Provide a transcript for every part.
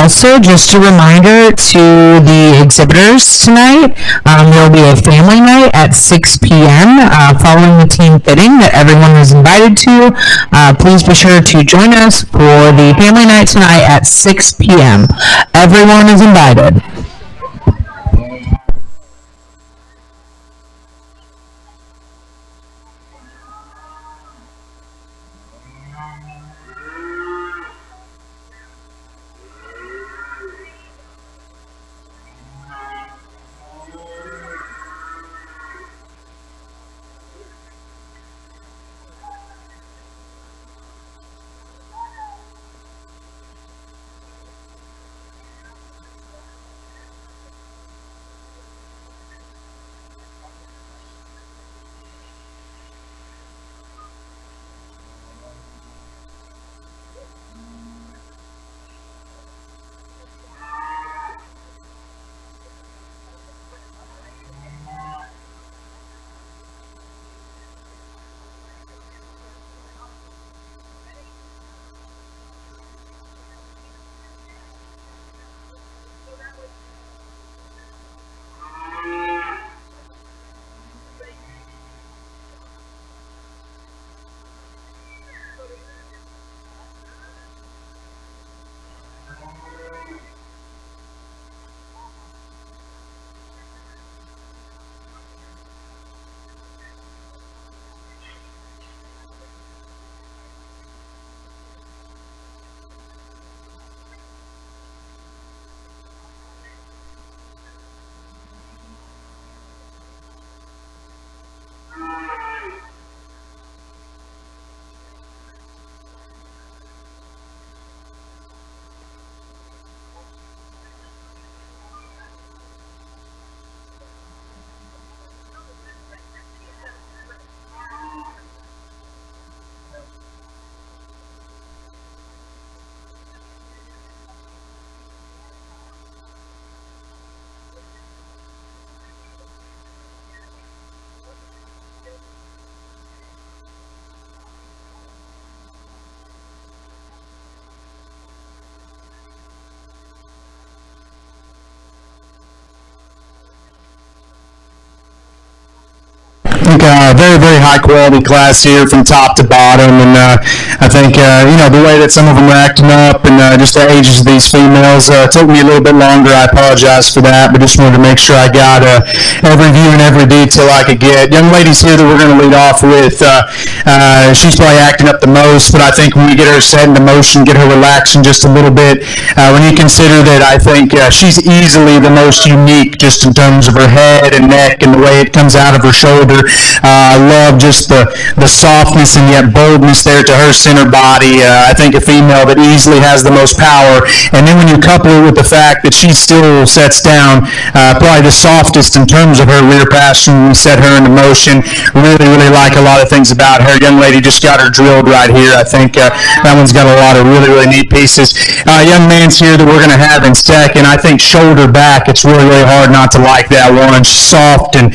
Also, just a reminder to the exhibitors tonight, there will be a family night at 6 p.m. Following the team fitting that everyone is invited to. Please be sure to join us for the family night tonight at 6 p.m. Everyone is invited. Very, very high quality class here from top to bottom, and I think the way that some of them are acting up and just the ages of these females took me a little bit longer. I apologize for that, but just wanted to make sure I got every view and every detail I could get. Young ladies here that we're going to lead off with, she's probably acting up the most, but I think when we get her set into motion, get her relaxing just a little bit, when you consider that I think she's easily the most unique just in terms of her head and neck and the way it comes out of her shoulder. I love just the softness and yet boldness there to her center body. I think a female that easily has the most power. And then when you couple it with the fact that she still sets down probably the softest in terms of her rear pass when we set her into motion. Really, really like a lot of things about her. Young lady just got her drilled right here. I think that one's got a lot of really, really neat pieces. Young man's here that we're going to have in second. I think shoulder back, it's really, really hard not to like that one. She's soft and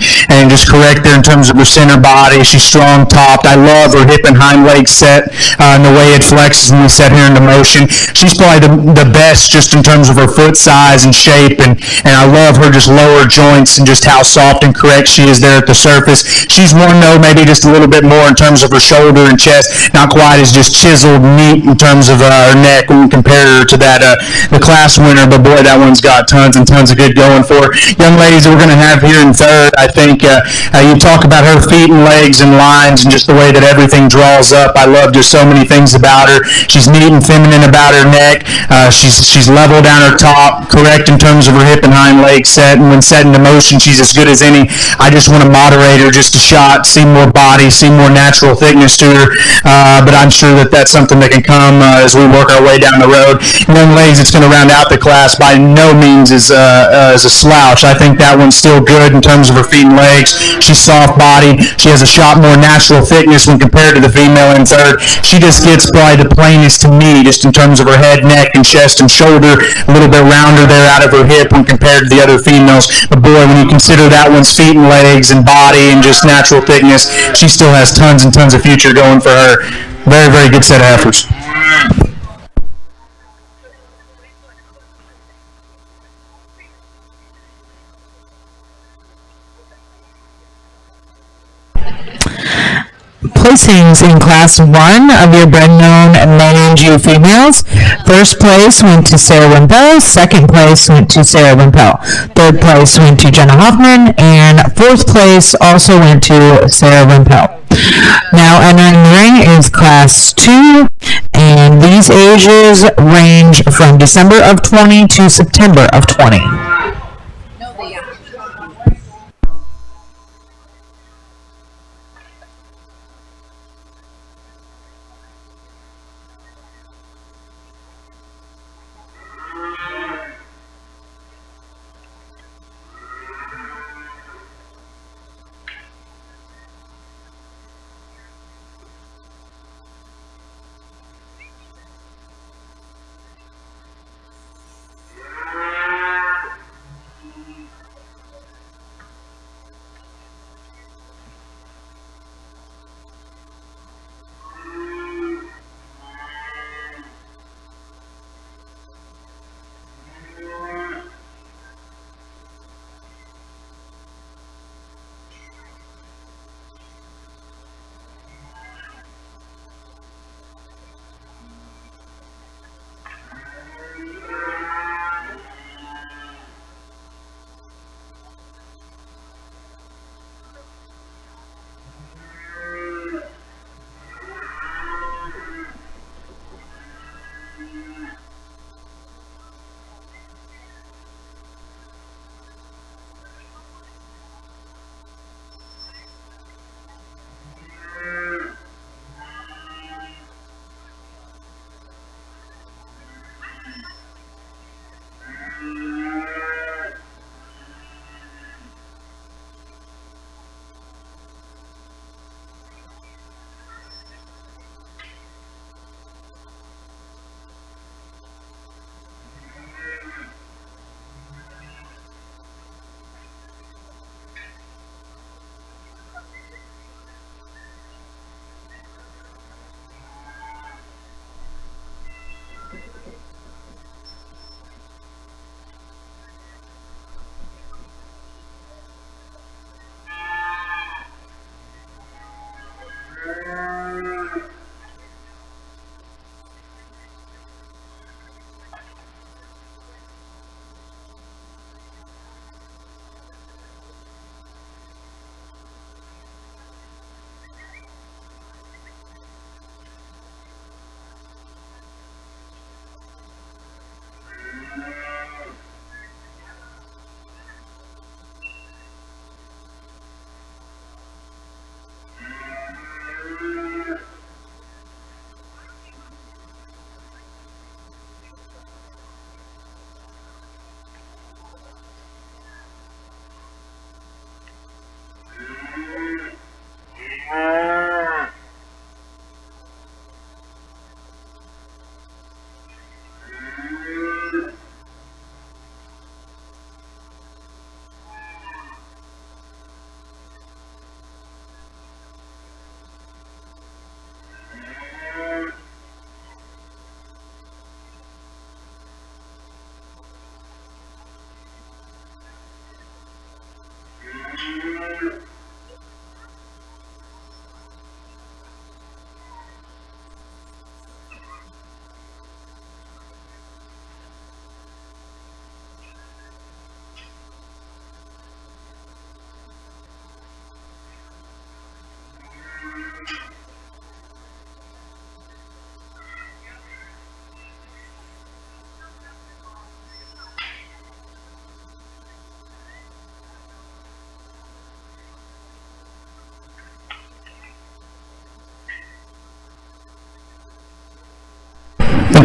just correct there in terms of her center body. She's strong topped. I love her hip and hind leg set and the way it flexes when we set her into motion. She's probably the best just in terms of her foot size and shape, and I love her just lower joints and just how soft and correct she is there at the surface. She's one though, maybe just a little bit more in terms of her shoulder and chest, not quite as just chiseled neat in terms of her neck when we compare her to that the class winner, but boy, that one's got tons and tons of good going for her. Young ladies that we're going to have here in third, I think you talk about her feet and legs and lines and just the way that everything draws up. I love just so many things about her. She's neat and feminine about her neck. She's level down her top, correct in terms of her hip and hind leg set, and when set into motion, she's as good as any. I just want to moderate her just a shot, see more body, see more natural thickness to her, but I'm sure that that's something that can come as we work our way down the road. Young ladies, it's going to round out the class by no means is a slouch. I think that one's still good in terms of her feet and legs. She's soft bodied. She has a shot more natural thickness when compared to the female in third. She just gets probably the plainest to me just in terms of her head, neck, and chest and shoulder. A little bit rounder there out of her hip when compared to the other females. But boy, when you consider that one's feet and legs and body and just natural thickness, she still has tons and tons of future going for her. Very, very good set of efforts. placings in Class 1 of your bred-known Maine-Anjou females. First place went to Sarah Wimpel, second place went to Sarah Wimpel, third place went to Jenna Hoffman, and fourth place also went to Sarah Wimpel. Now entering the ring is Class 2, and these ages range from December of 20 to September of 20.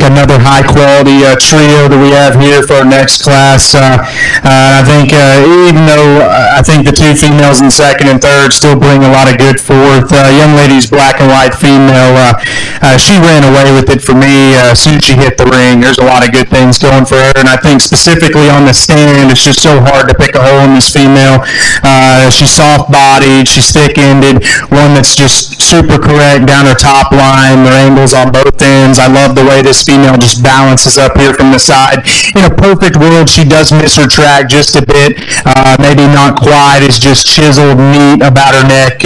Another high quality trio that we have here for our next class. I think even though I think the two females in second and third still bring a lot of good forth, young lady's black and white female she ran away with it for me as soon as she hit the ring. There's a lot of good things going for her, and I think specifically on the stand, it's just so hard to pick a hole in this female. She's soft-bodied, she's thick-ended, one that's just super correct down her top line, their angles on both ends. I love the way this female just balances up here from the side. In a perfect world, she does miss her track just a bit, maybe not quite as just chiseled neat about her neck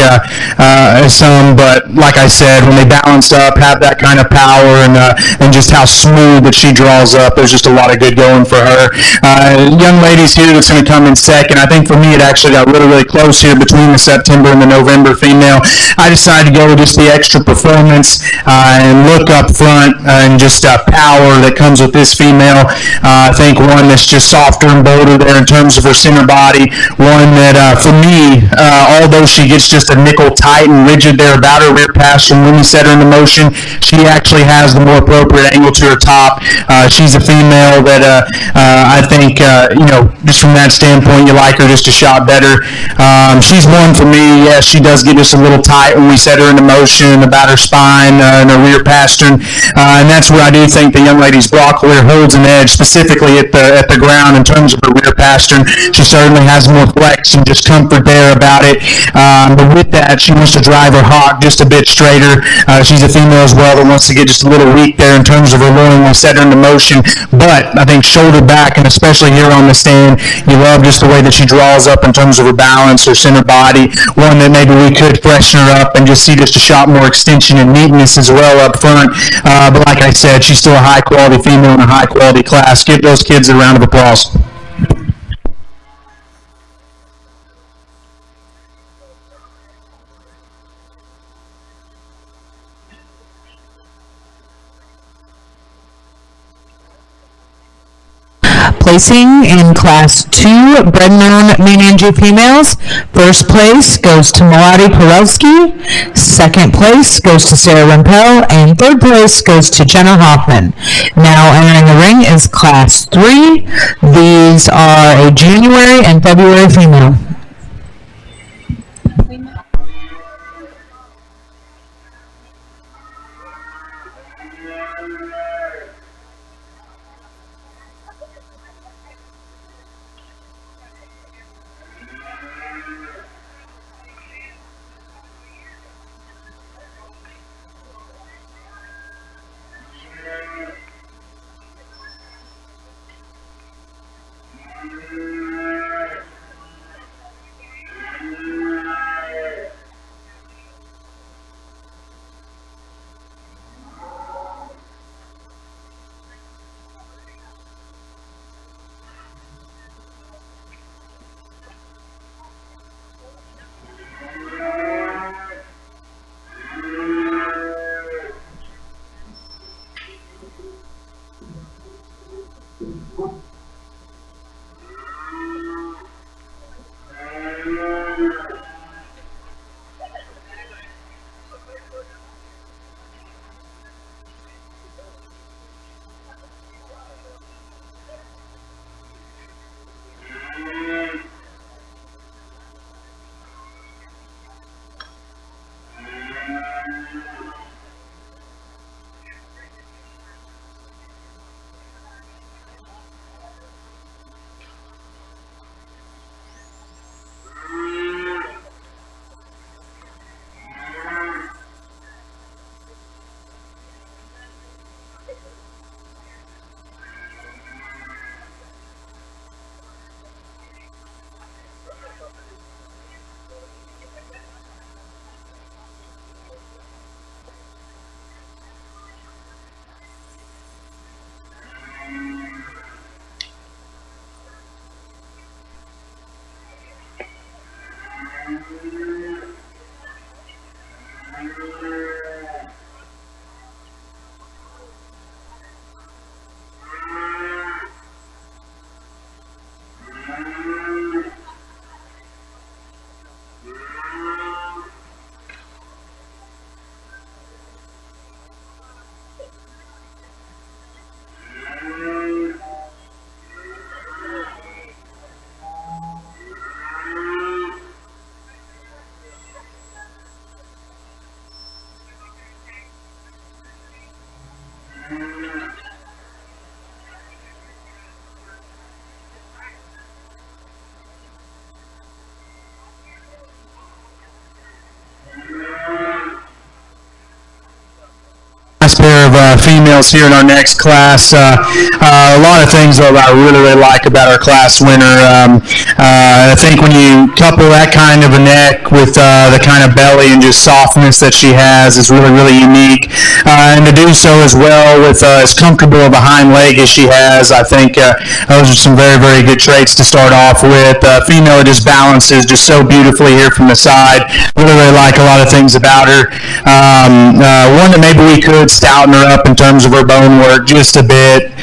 as some, but like I said, when they balance up, have that kind of power and just how smooth that she draws up, there's just a lot of good going for her. Young ladies here that's going to come in second. I think for me it actually got really, really close here between the September and the November female. I decided to go with just the extra performance and look up front and just power that comes with this female. I think one that's just softer and bolder there in terms of her center body. One that for me, although she gets just a nickel tight and rigid there about her rear pass from when you set her into motion, she actually has the more appropriate angle to her top. She's a female that I think, just from that standpoint, you like her just a shot better. She's one for me. Yes, she does get just a little tight when we set her into motion about her spine and her rear pastern, and that's where I do think the young lady's block here holds an edge, specifically at the ground in terms of her rear pastern. She certainly has more flex and just comfort there about it, but with that, she wants to drive her hock just a bit straighter. She's a female as well that wants to get just a little weak there in terms of her loin when we set her into motion, but I think shoulder back, and especially here on the stand, you love just the way that she draws up in terms of her balance, her center body. One that maybe we could freshen her up and just see just a shot more extension and neatness as well up front. But like I said, she's still a high-quality female in a high-quality class. Give those kids a round of applause. Placing in Class 2 bred-known Maine-Anjou females, first place goes to Melody Perelski, second place goes to Sarah Rempel, and third place goes to Jenna Hoffman. Now entering the ring is Class 3. These are a January and February female. of females here in our next class. A lot of things that I really like about our class winner. I think when you couple that kind of a neck with the kind of belly and just softness that she has is really unique. And to do so as well with as comfortable of a hind leg as she has, I think those are some very good traits to start off with. Female just balances just so beautifully here from the side. Really like a lot of things about her. One that maybe we could stouten her up in terms of her bone work just a bit.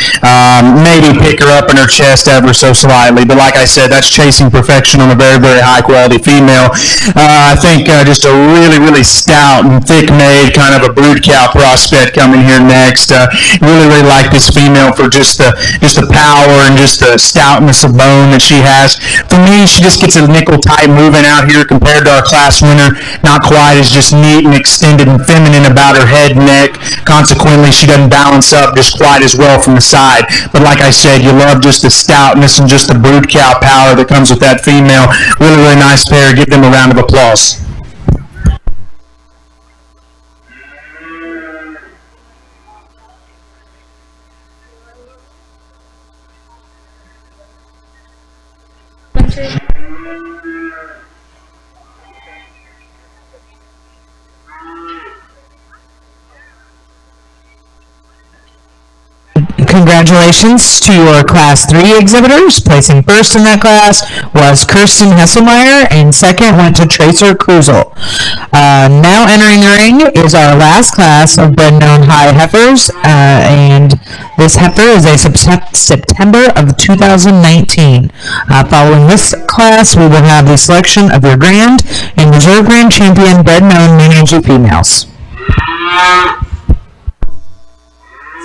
Maybe pick her up in her chest ever so slightly. But like I said, that's chasing perfection on a very high quality female. I think just a really stout and thick made kind of a brood cow prospect coming here next. Really like this female for just the power and just the stoutness of bone that she has. For me, she just gets a nickel tight moving out here compared to our class winner. Not quite as just neat and extended and feminine about her head and neck. Consequently, she doesn't balance up just quite as well from the side. But like I said, you love just the stoutness and just the brood cow power that comes with that female. Really nice pair. Give them a round of applause. Congratulations to your Class 3 exhibitors. Placing first in that class was Kirsten Hesselmeyer, and second went to Tracer Kruzel. Now entering the ring is our last class of bred-known high heifers, and this heifer is a September of 2019. Following this class, we will have the selection of your Grand and Reserve Grand Champion bred-known Maine-Anjou females.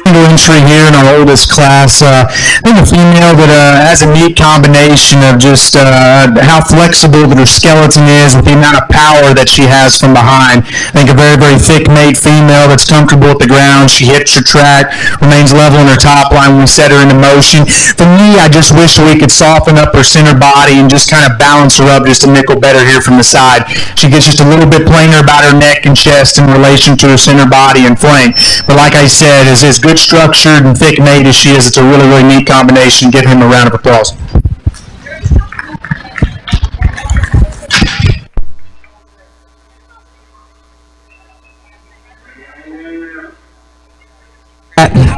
Entry here in our oldest class. I think a female that has a neat combination of just how flexible that her skeleton is with the amount of power that she has from behind. I think a very thick made female that's comfortable at the ground. She hits her track, remains level in her top line when we set her into motion. For me, I just wish we could soften up her center body and just kind of balance her up just a nickel better here from the side. She gets just a little bit plainer about her neck and chest in relation to her center body and flank. But like I said, as good structured and thick made as she is, it's a really neat combination. Give him a round of applause.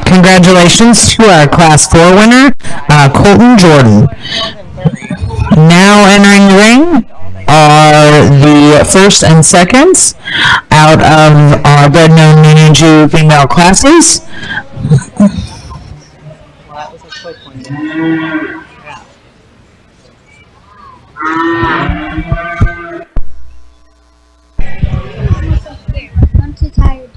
Congratulations to our Class 4 winner, Colton Jordan. Now entering the ring are the first and seconds out of our bred-known Maine-Anjou female classes. I'm too tired.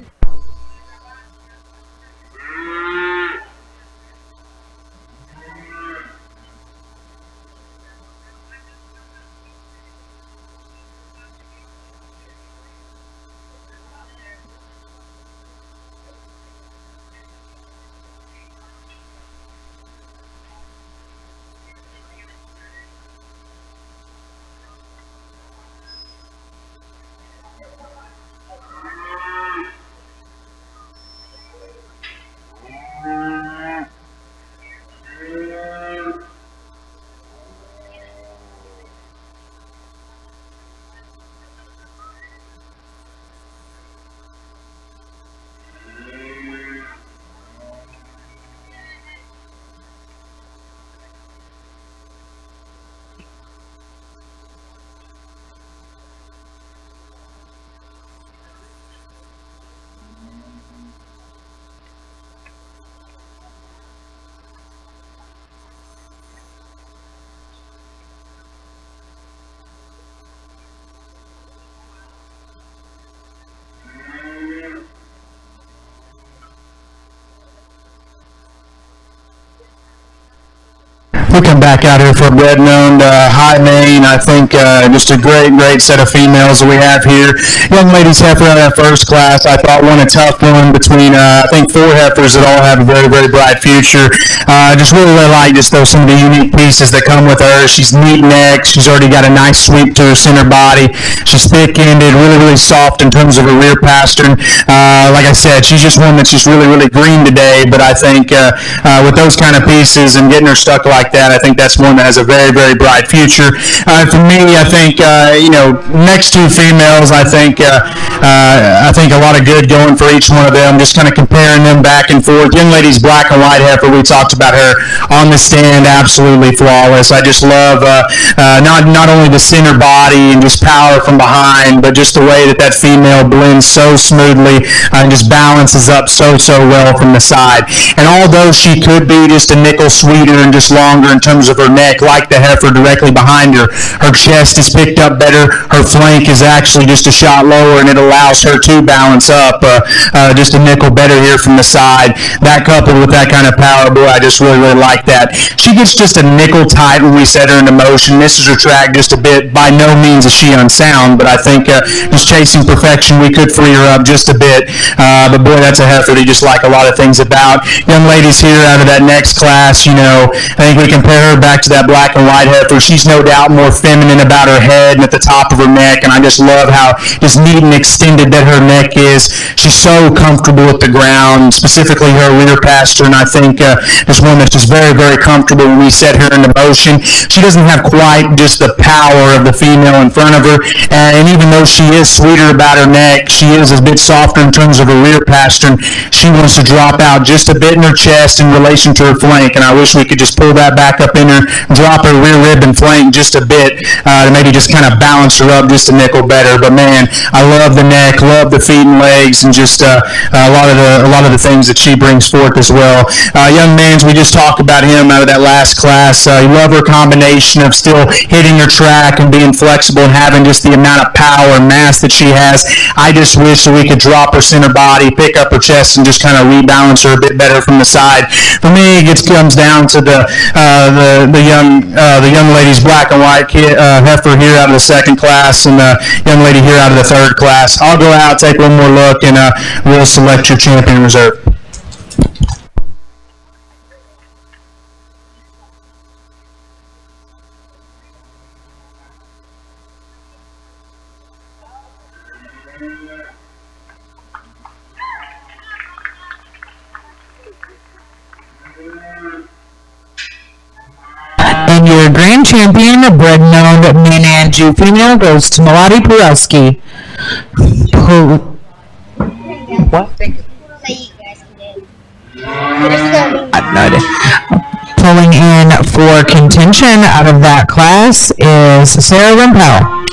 We come back out here for a bred-and-owned high Maine. I think just a great set of females that we have here. Young ladies heifer out of that first class. I thought won a tough one between I think 4 heifers that all have a very bright future. Just really like just those some of the unique pieces that come with her. She's neat neck. She's already got a nice sweep to her center body. She's thick-ended, really soft in terms of her rear pastern. Like I said, she's just one that's just really green today. But I think with those kind of pieces and getting her stuck like that, I think that's one that has a very bright future. For me, I think next 2 females, I think a lot of good going for each one of them. Just kind of comparing them back and forth. Young lady's black and white heifer. We talked about her on the stand, absolutely flawless. I just love not only the center body and just power from behind, but just the way that female blends so smoothly and just balances up so well from the side. And although she could be just a nickel sweeter and just longer in terms of her neck, like the heifer directly behind her, her chest is picked up better. Her flank is actually just a shot lower, and it allows her to balance up just a nickel better here from the side. That coupled with that kind of power, boy, I just really like that. She gets just a nickel tight when we set her into motion. Misses her track just a bit. By no means is she unsound, but I think just chasing perfection, we could free her up just a bit. But boy, that's a heifer that you just like a lot of things about. Young ladies here out of that next class, I think we compare her back to that black and white heifer. She's no doubt more feminine about her head and at the top of her neck, and I just love how just neat and extended that her neck is. She's so comfortable with the ground, specifically her rear pastern. I think is one that's just very comfortable when we set her into motion. She doesn't have quite just the power of the female in front of her, and even though she is sweeter about her neck, she is a bit softer in terms of her rear pastern. She wants to drop out just a bit in her chest in relation to her flank, and I wish we could just pull that back up in her, drop her rear rib and flank just a bit to maybe just kind of balance her up just a nickel better. But man, I love the neck, love the feet and legs, and just a lot of the things that she brings forth as well. Young Maines, we just talked about him out of that last class. You love her combination of still hitting her track and being flexible and having just the amount of power and mass that she has. I just wish that we could drop her center body, pick up her chest, and just kind of rebalance her a bit better from the side. For me, it comes down to the young lady's black and white heifer here out of the second class, and the young lady here out of the third class. I'll go out, take one more look, and we'll select your champion reserve. And your grand champion, bred-and-owned Maine-Anjou female, goes to Melody Porelski. What? Pulling in for contention out of that class is Sarah Rimpel.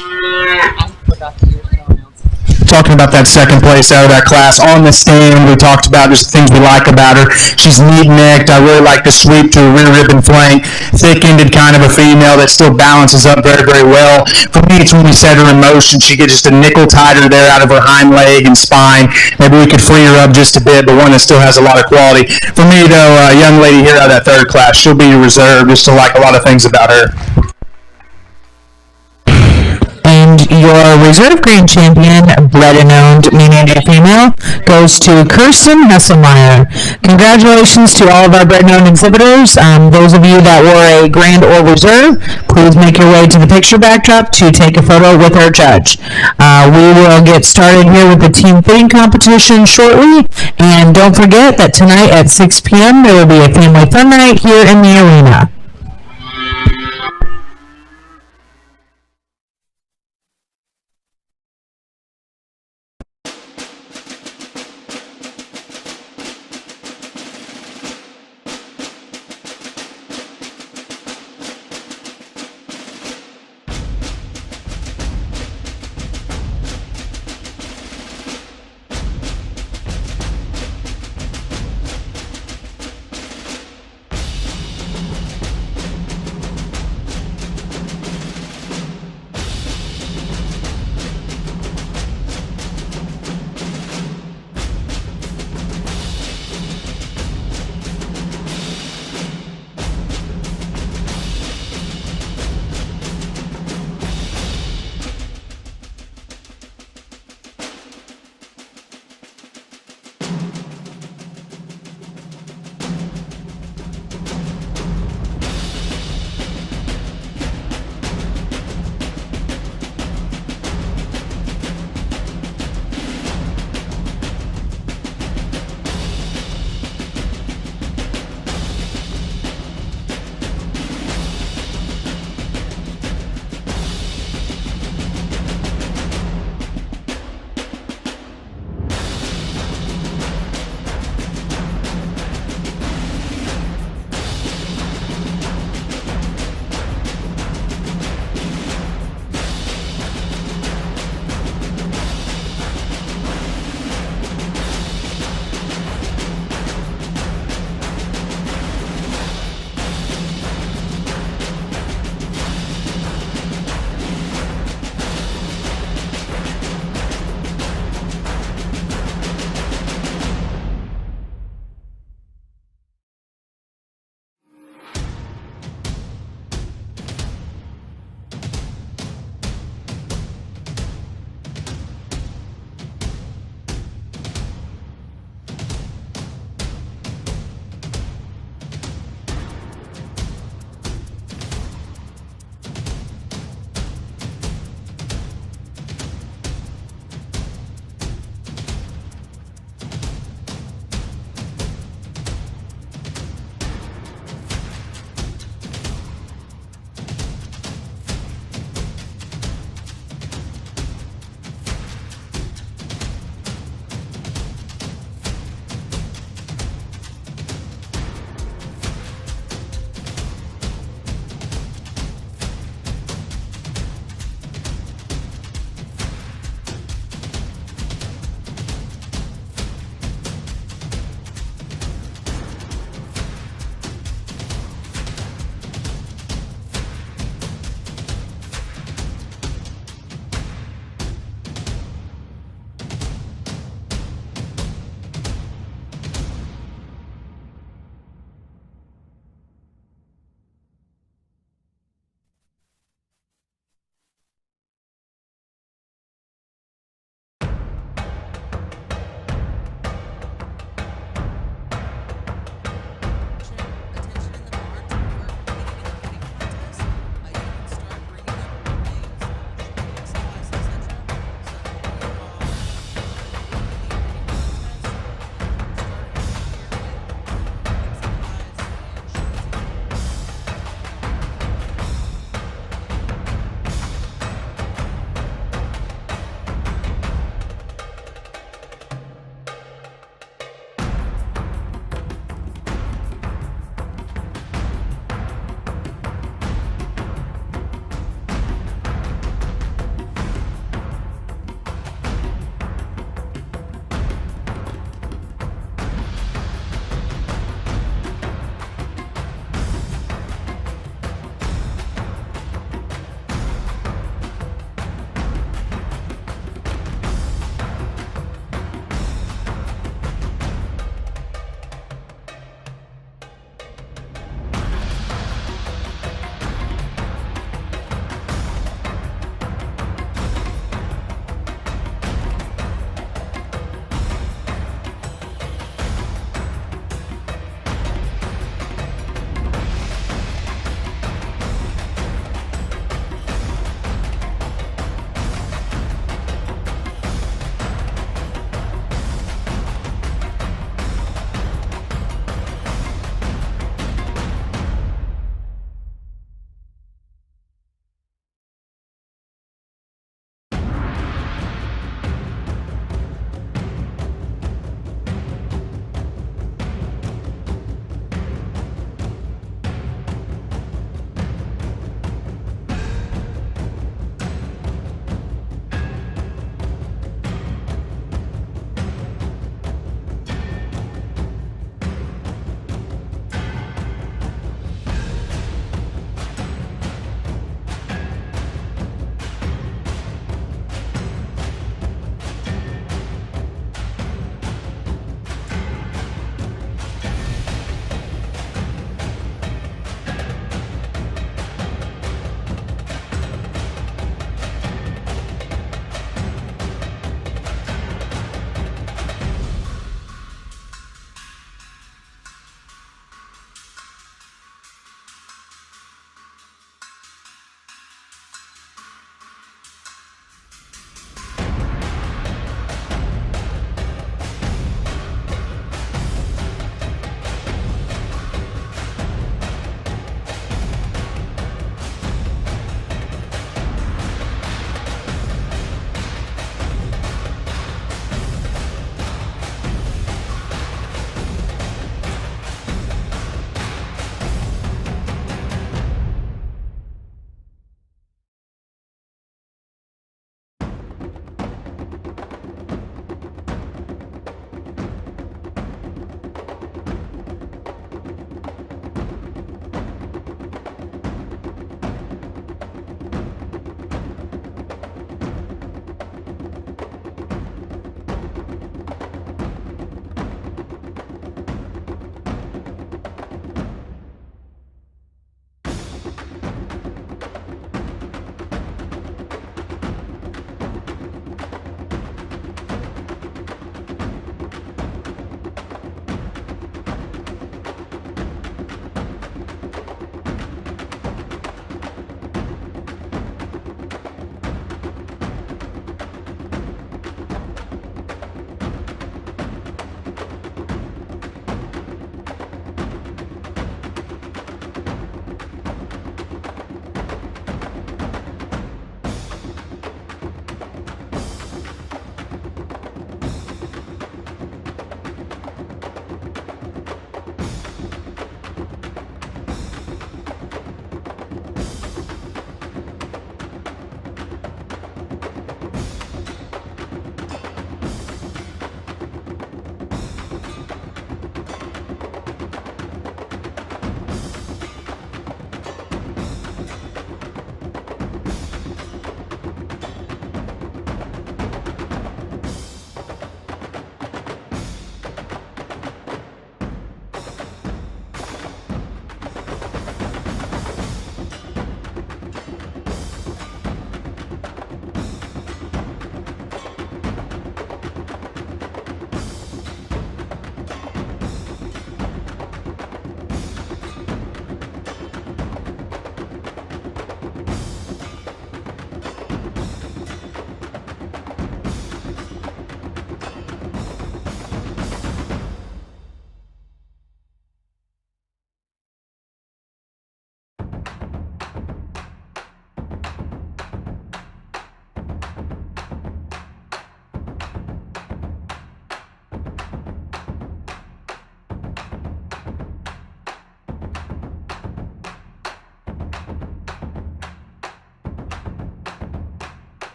Talking about that second place out of that class on the stand, we talked about just the things we like about her. She's neat-necked. I really like the sweep to her rear rib and flank. Thick-ended kind of a female that still balances up very well. For me, it's when we set her in motion, she gets just a nickel tighter there out of her hind leg and spine. Maybe we could free her up just a bit, but one that still has a lot of quality. For me, though, a young lady here out of that third class, she'll be reserved. Just to like a lot of things about her. And your reserve grand champion, bred-and-owned Maine-Anjou female, goes to Kirsten Hesselmeyer. Congratulations to all of our bred-and-owned exhibitors. Those of you that were a grand or reserve, please make your way to the picture backdrop to take a photo with our judge. We will get started here with the team fitting competition shortly. And don't forget that tonight at 6 p.m. there will be a family fun night here in the arena.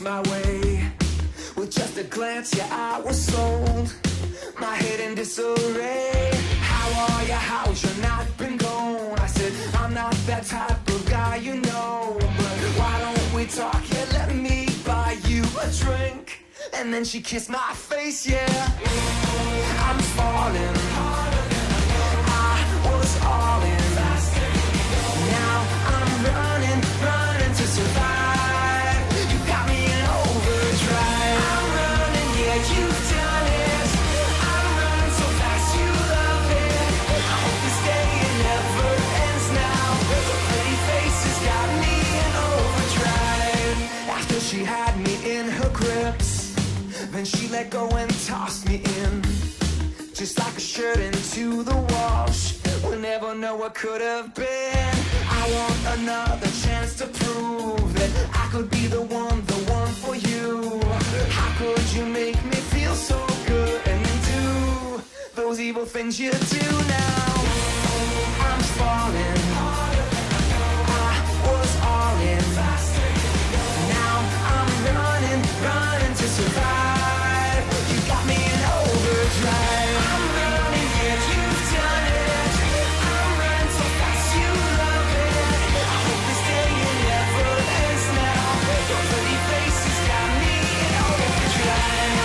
changed my way. With just a glance, yeah, I was sold. My head in disarray. How are you? How's your night been going? I said, I'm not that type of guy, you know. But why don't we talk? Yeah, let me buy you a drink. And then she kissed my face, yeah. I'm falling. I was all in. Now I'm running to survive. You got me in overdrive. I'm running, yeah, you've done it. I'm running so fast, you love it. I hope this day it never ends now. Your pretty face has got me in overdrive. After she had me in her grips, then she let go and tossed me in, just like a shirt into the wash. We'll never know what could have been. I want another chance to prove that I could be the one for you. How could you make me feel so good and then do those evil things you do now? I'm falling. I was all in. Now I'm running to survive. You got me in overdrive. I'm running, yeah, you've done it. I'm running so fast, you love it. I hope this day it never ends now. Your pretty face has got me in overdrive.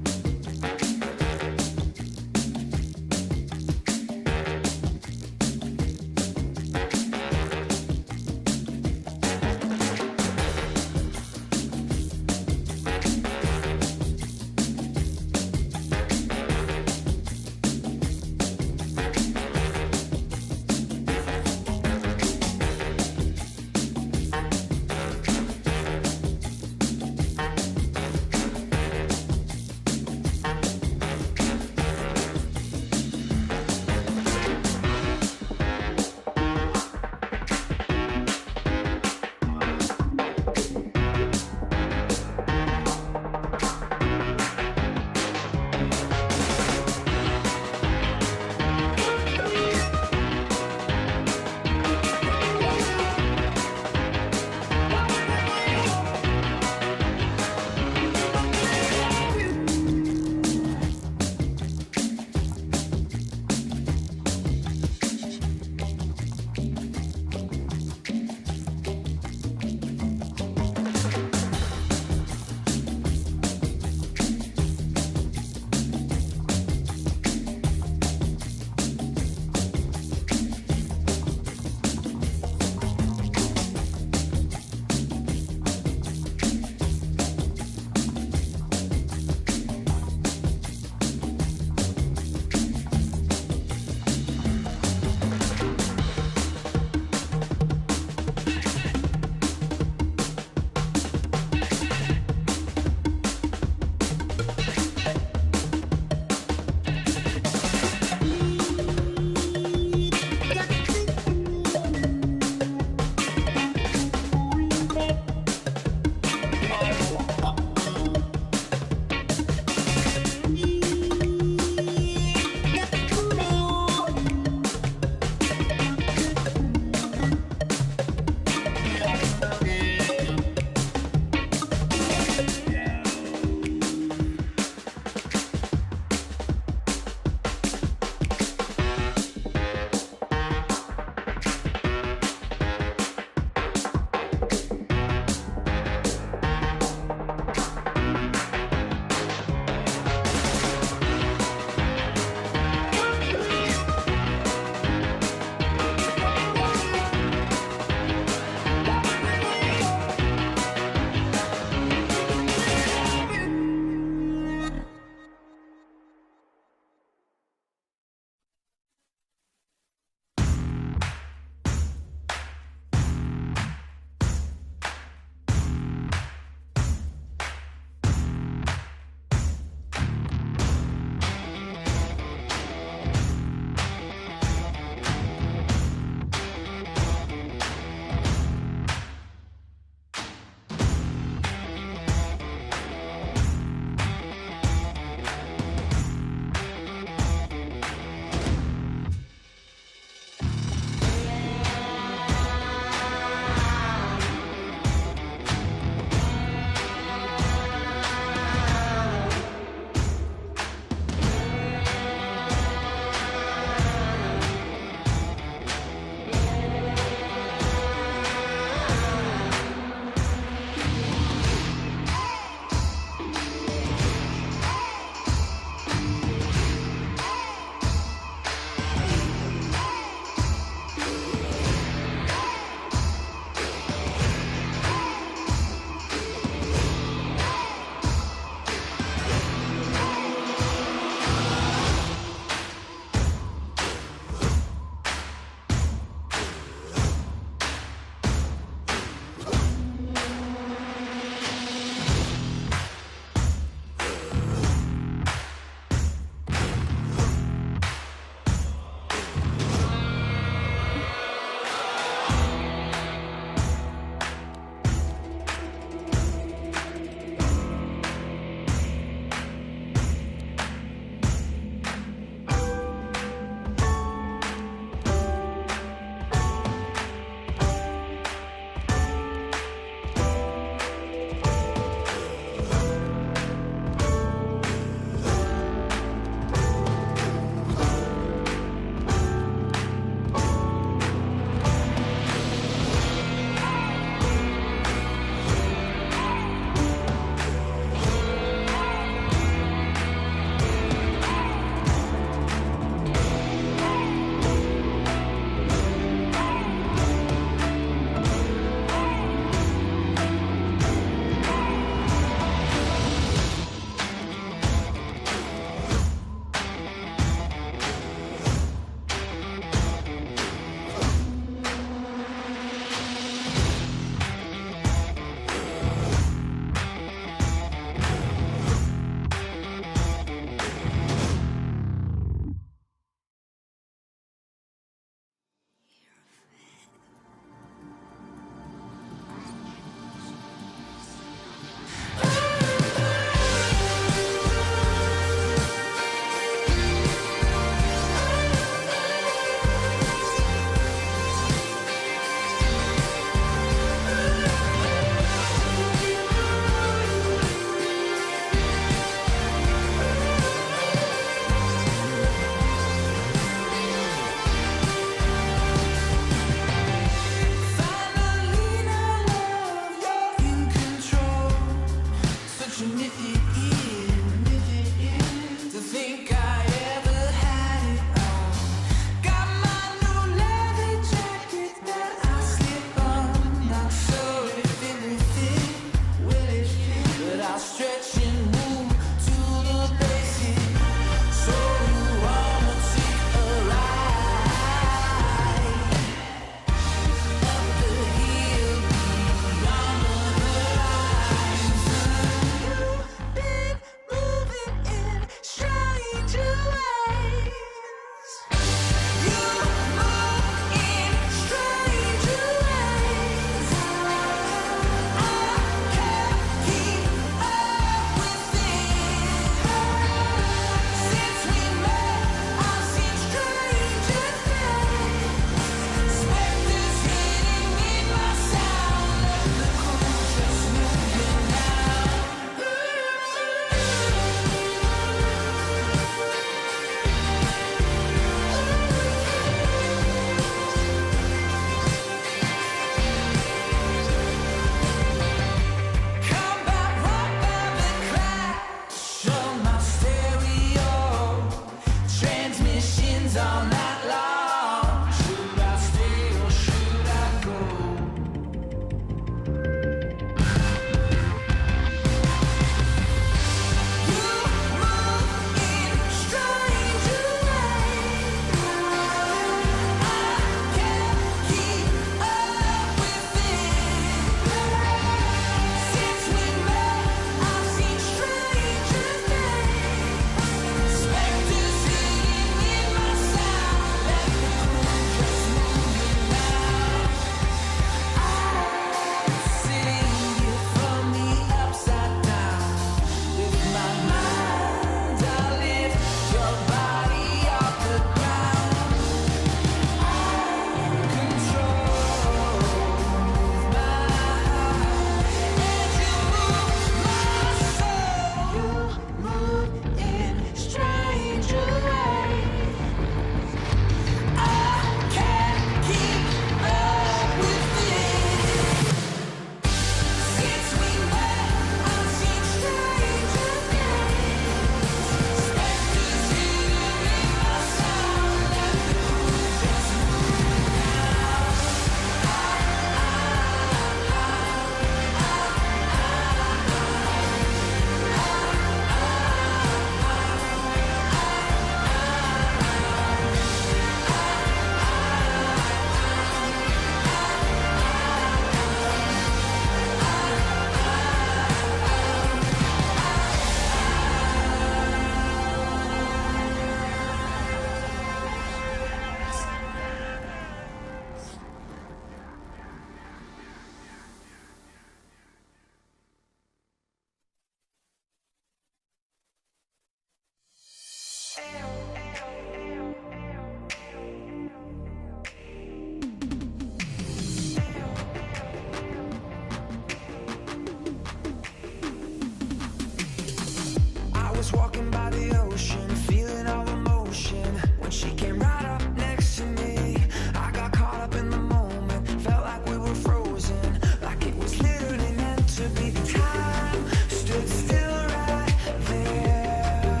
was walking by the ocean, feeling all the motion. When she came right up next to me, I got caught up in the moment. Felt like we were frozen, like it was literally meant to be. Time stood still right there.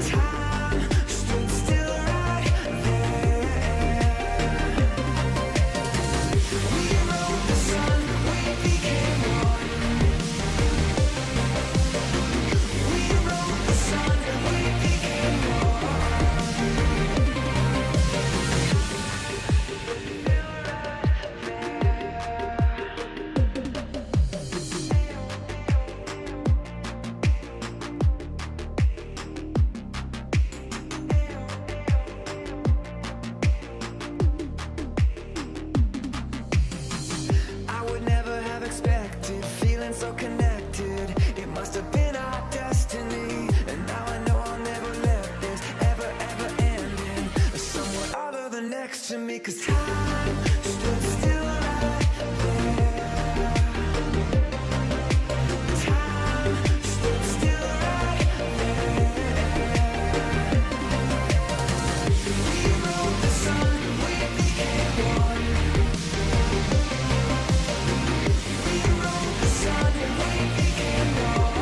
Time stood still right there. We rode the sun, we became one. We rode the sun, we became one. I would never have expected, feeling so connected. It must have been our destiny. And now I know I'll never let this ever, ever end in someone other than next to me. 'Cause time stood still right there. Time stood still right there. We rode the sun, we became one. We rode the sun, we became one.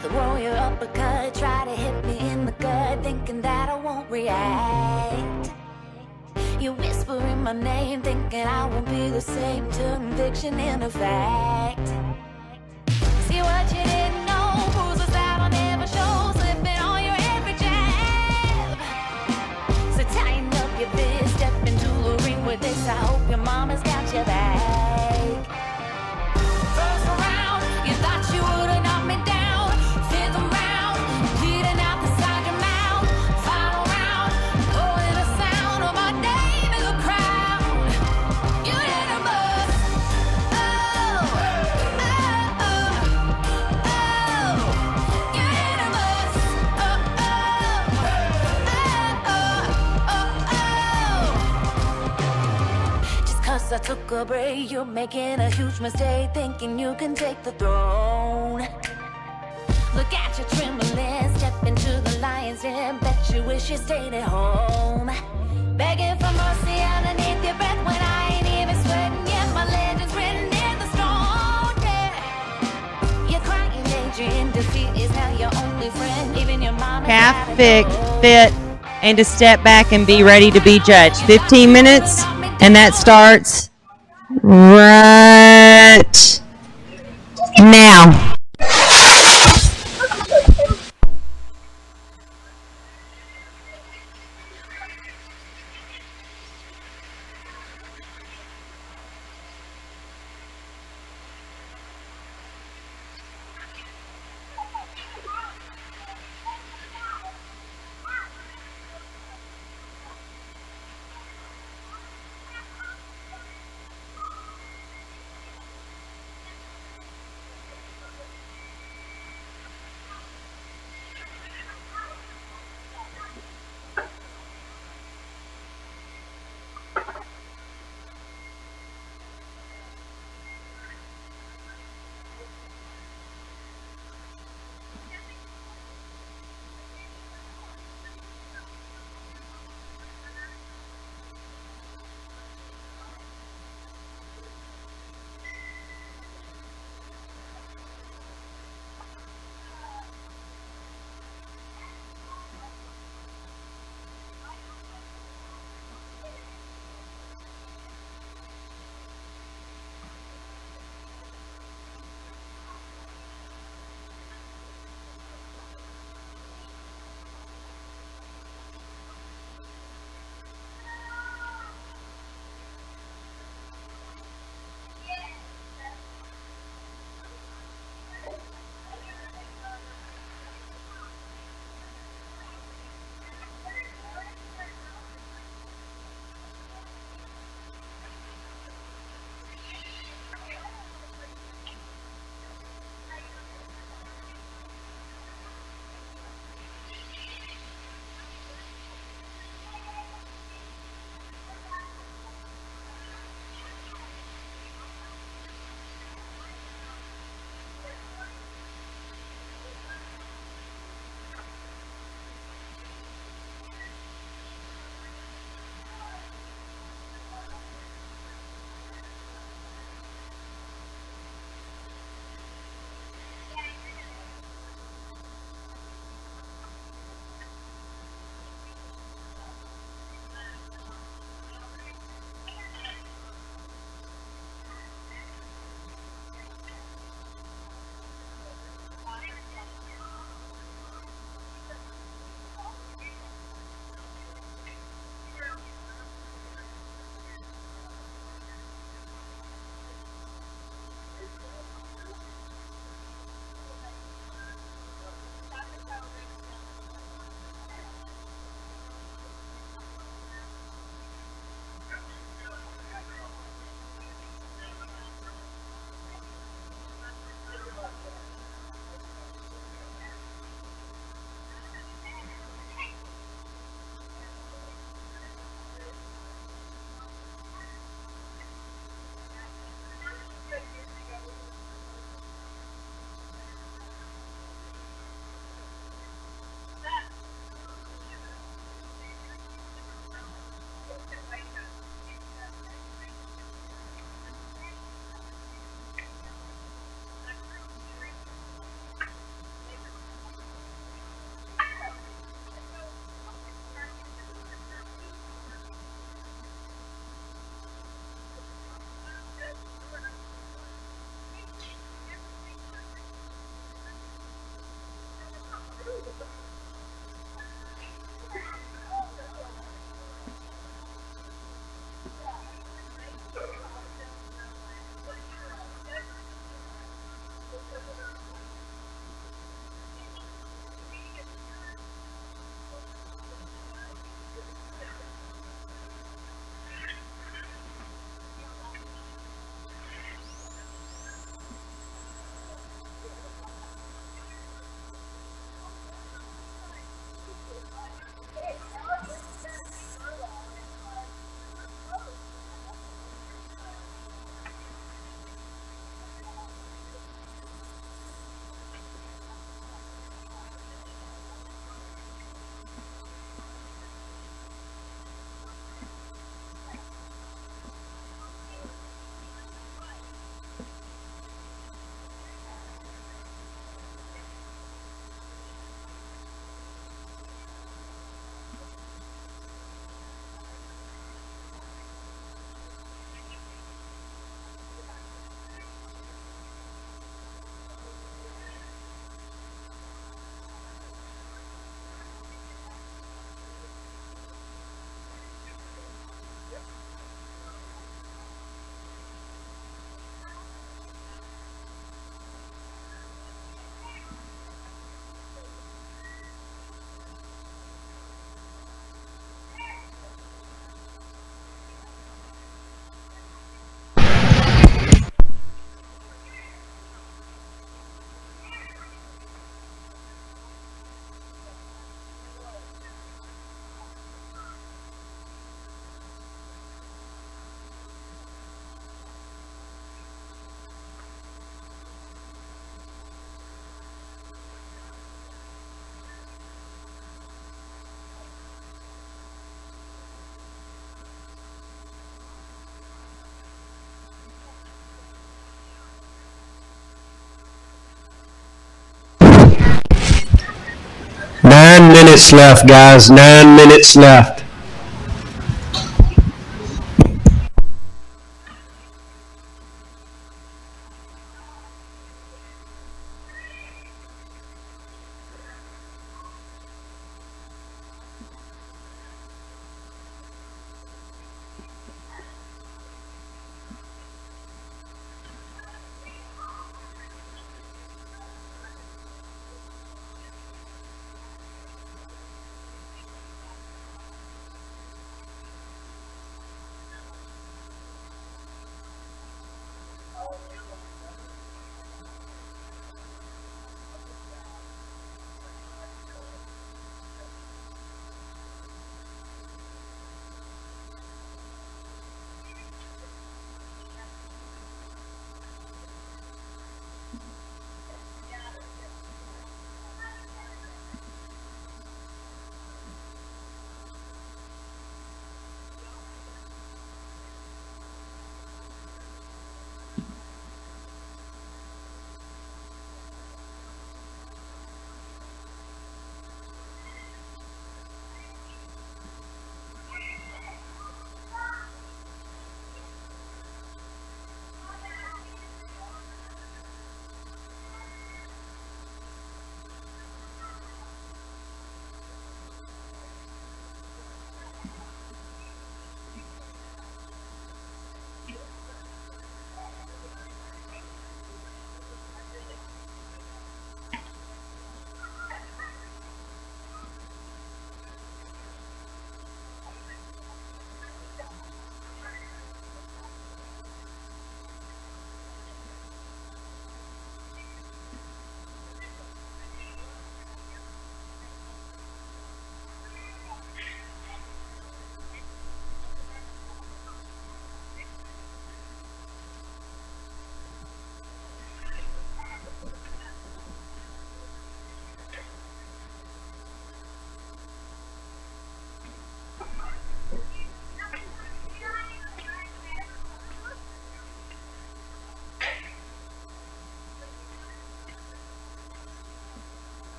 Throw your uppercut, try to hit me in the gut, thinking that I won't react. You whispering my name, thinking I won't be the same. Turn fiction into fact. See what you didn't know, bruises that I'll never show, slipping on your every jab. So tighten up your fist, step into the ring with this. I hope your mama's got your back. First round, you thought you would've knocked me down. I took a break, you're making a huge mistake, thinking you can take the throne. Look at you trembling, step into the lion's den, bet you wish you stayed at home. Begging for mercy underneath your breath when I ain't even sweating yet. My legend's written in the stone, yeah. You're crying, Adrian, defeat is now your only friend. Even your mama Calf fit, and to step back and be ready to be judged. 15 minutes, and that starts right now. 9 minutes left, guys. 9 minutes left.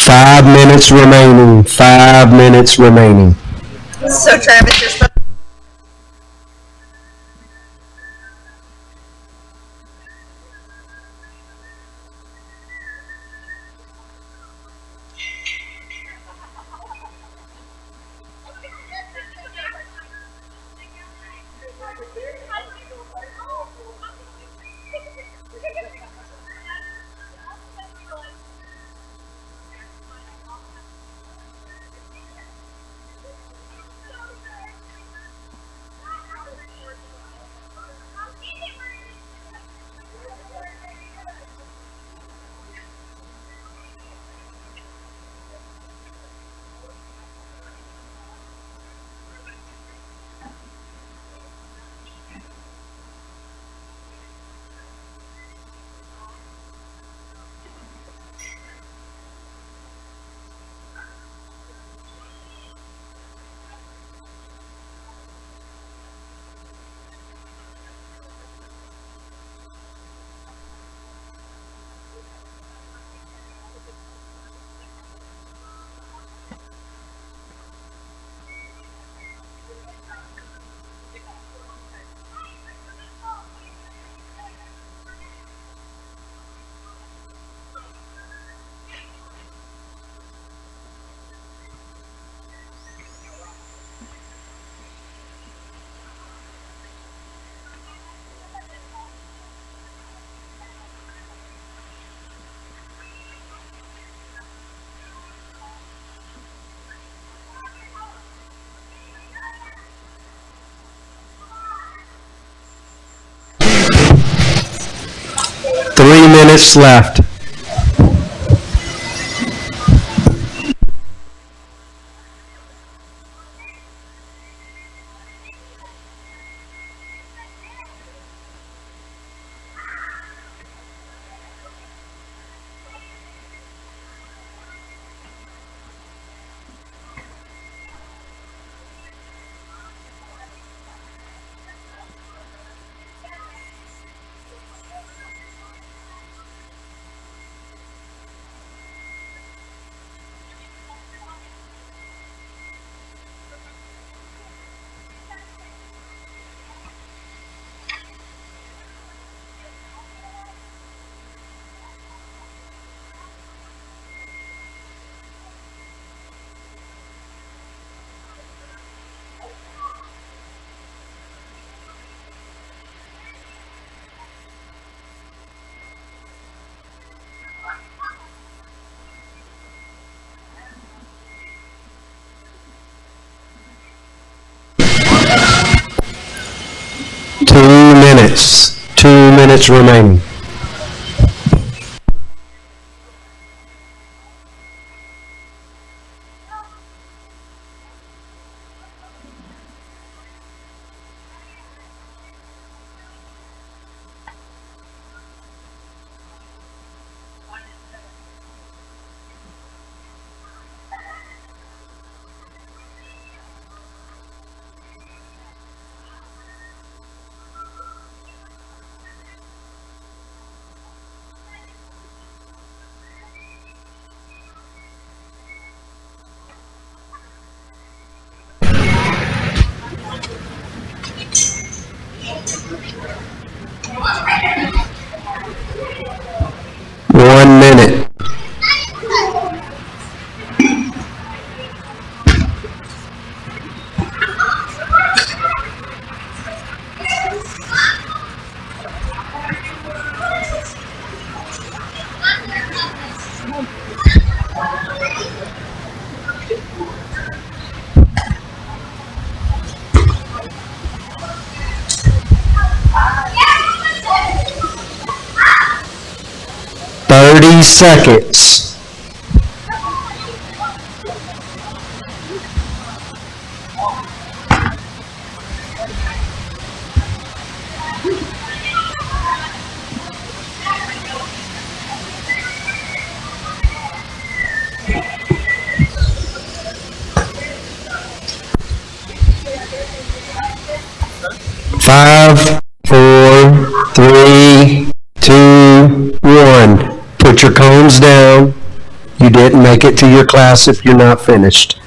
Five minutes remaining. 5 minutes remaining. So Travis, you're supposed Three minutes left. Two minutes remaining. One minute. Seconds. Five, four, three, two, one. Put your cones down. You didn't make it to your class if you're not finished.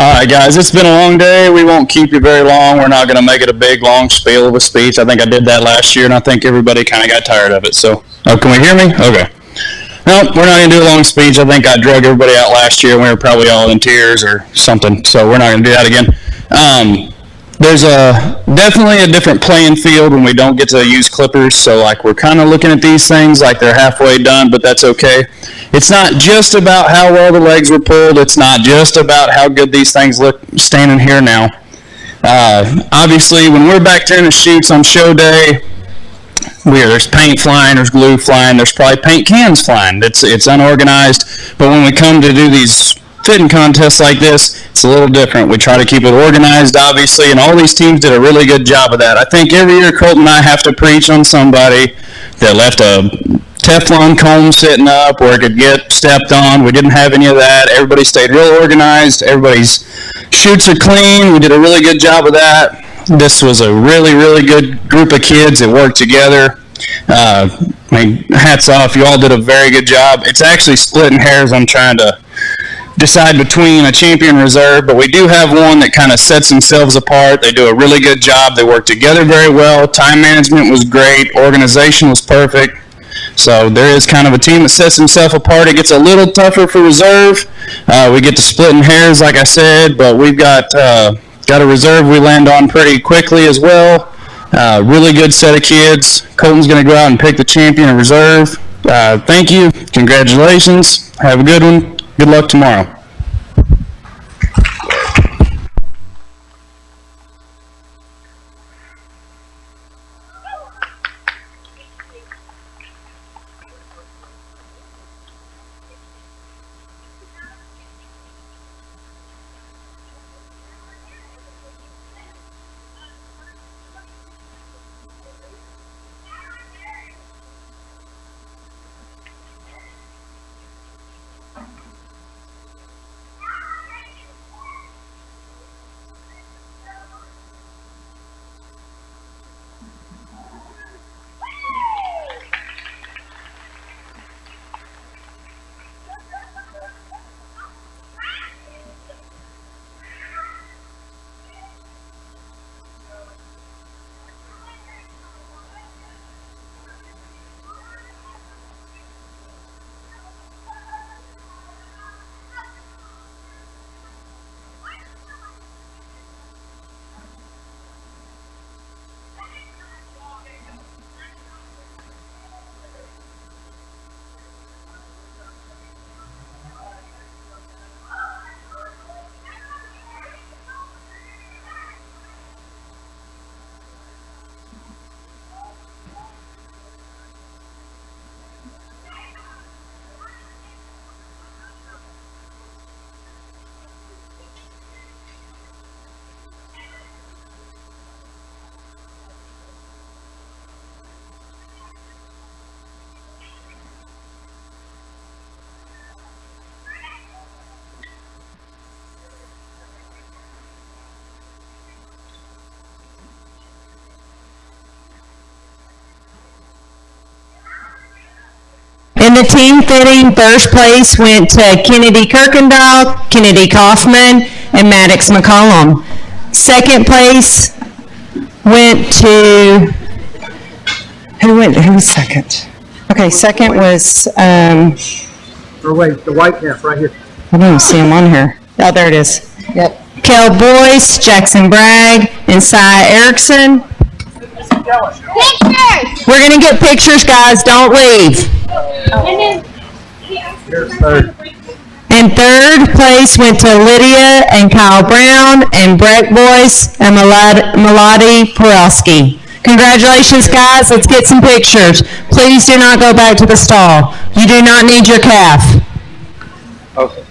All right, guys, it's been a long day. We won't keep you very long. We're not going to make it a big, long spiel of a speech. I think I did that last year, and I think everybody kind of got tired of it. So, can we hear me? Okay. No, we're not going to do a long speech. I think I drug everybody out last year, and we were probably all in tears or something. So we're not going to do that again. There's definitely a different playing field when we don't get to use clippers. So like we're kind of looking at these things like they're halfway done, but that's okay. It's not just about how well the legs were pulled. It's not just about how good these things look standing here now. Obviously, when we're back there in the chutes on show day, there's paint flying, there's glue flying, there's probably paint cans flying. It's unorganized, but when we come to do these fitting contests like this, it's a little different. We try to keep it organized, obviously, and all these teams did a really good job of that. I think every year Colton and I have to preach on somebody that left a Teflon cone sitting up where it could get stepped on. We didn't have any of that. Everybody stayed real organized. Everybody's chutes are clean. We did a really good job of that. This was a really, really good group of kids that worked together. Hats off. You all did a very good job. It's actually splitting hairs. I'm trying to decide between a champion reserve, but we do have one that kind of sets themselves apart. They do a really good job. They work together very well. Time management was great. Organization was perfect. So there is kind of a team that sets himself apart. It gets a little tougher for reserve. We get to splitting hairs, like I said, but we've got a reserve we land on pretty quickly as well. Really good set of kids. Colton's going to go out and pick the champion in reserve. Thank you. Congratulations. Have a good one. Good luck tomorrow. In the team fitting, first place went to Kennedy Kirkendall, Kennedy Kaufman, and Maddox McCollum. Second place went to, who was second? Okay, second was, Or wait, the white half right here. I don't see him on here. Oh, there it is. Yep. Kel Boyce, Jackson Bragg, and Cy Erickson. Pictures! We're going to get pictures, guys. Don't leave. Here's third. And third place went to Lydia and Kyle Brown and Brett Boyce and Melody Porowski. Congratulations, guys. Let's get some pictures. Please do not go back to the stall. You do not need your calf. Okay.